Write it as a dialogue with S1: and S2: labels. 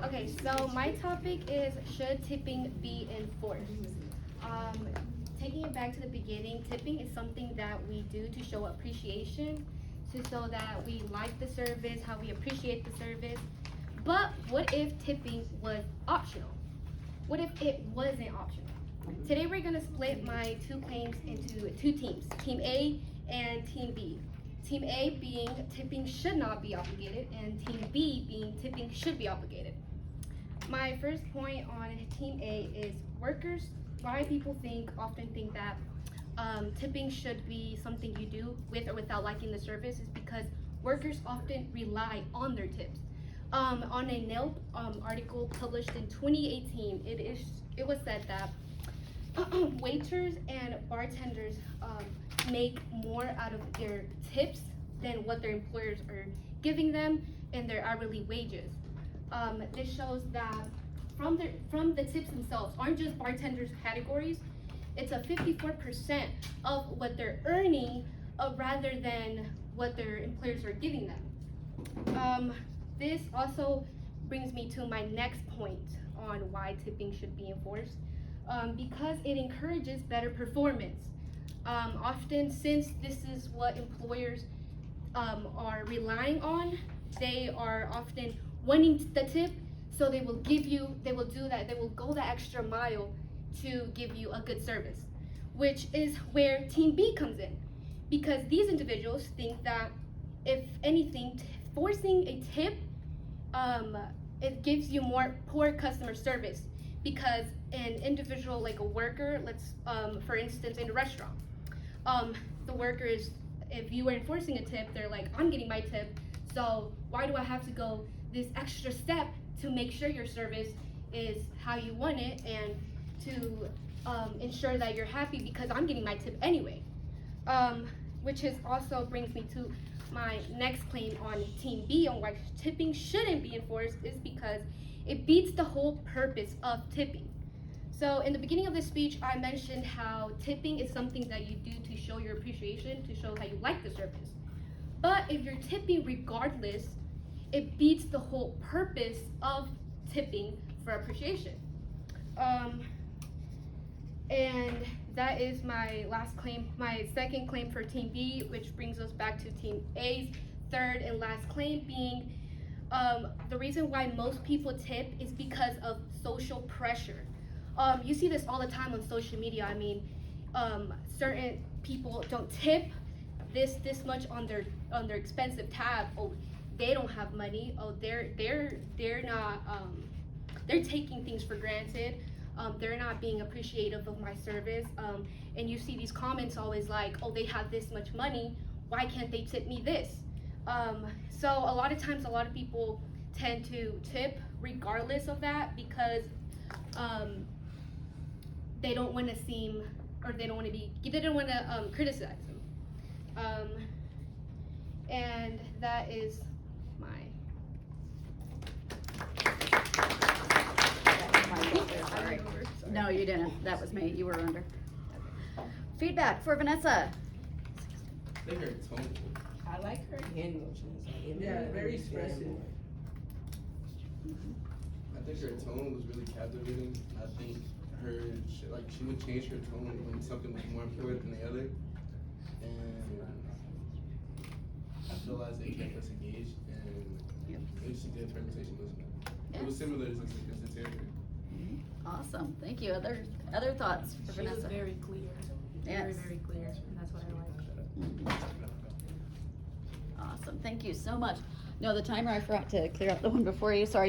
S1: Okay, so my topic is, should tipping be enforced? Taking it back to the beginning, tipping is something that we do to show appreciation, to show that we like the service, how we appreciate the service. But what if tipping was optional? What if it wasn't optional? Today we're gonna split my two claims into two teams, Team A and Team B. Team A being tipping should not be obligated, and Team B being tipping should be obligated. My first point on Team A is workers. Why people often think that tipping should be something you do with or without liking the service is because workers often rely on their tips. On a Yelp article published in 2018, it was said that waiters and bartenders make more out of their tips than what their employers are giving them in their hourly wages. This shows that from the tips themselves aren't just bartenders' categories. It's a 54% of what they're earning rather than what their employers are giving them. This also brings me to my next point on why tipping should be enforced. Because it encourages better performance. Often, since this is what employers are relying on, they are often wanting the tip, so they will go the extra mile to give you a good service, which is where Team B comes in, because these individuals think that if anything, forcing a tip, it gives you more poor customer service, because an individual, like a worker, for instance, in a restaurant, the worker is, if you were enforcing a tip, they're like, I'm getting my tip, so why do I have to go this extra step to make sure your service is how you want it and to ensure that you're happy because I'm getting my tip anyway. Which also brings me to my next claim on Team B on why tipping shouldn't be enforced, is because it beats the whole purpose of tipping. So in the beginning of this speech, I mentioned how tipping is something that you do to show your appreciation, to show how you like the service. But if you're tipping regardless, it beats the whole purpose of tipping for appreciation. And that is my last claim, my second claim for Team B, which brings us back to Team A's third and last claim being the reason why most people tip is because of social pressure. You see this all the time on social media. I mean, certain people don't tip this much on their expensive tab. Oh, they don't have money. Oh, they're not. They're taking things for granted. They're not being appreciative of my service. And you see these comments always like, oh, they have this much money. Why can't they tip me this? So a lot of times, a lot of people tend to tip regardless of that because they don't want to seem, or they don't want to criticize them. And that is my.
S2: Sorry. No, you didn't. That was me. You were under. Feedback for Vanessa.
S3: I think her tone.
S4: I like her hand motions.
S3: Yeah, very expressive. I think her tone was really captivating. I think she would change her tone when something was more important than the other. And I feel as they kept us engaged, and it was a good presentation. It was similar to Terry.
S2: Awesome. Thank you. Other thoughts for Vanessa?
S5: She was very clear.
S2: Yes.
S5: Very clear, and that's what I like.
S2: Awesome. Thank you so much. No, the timer, I forgot to clear up the one before you. Sorry.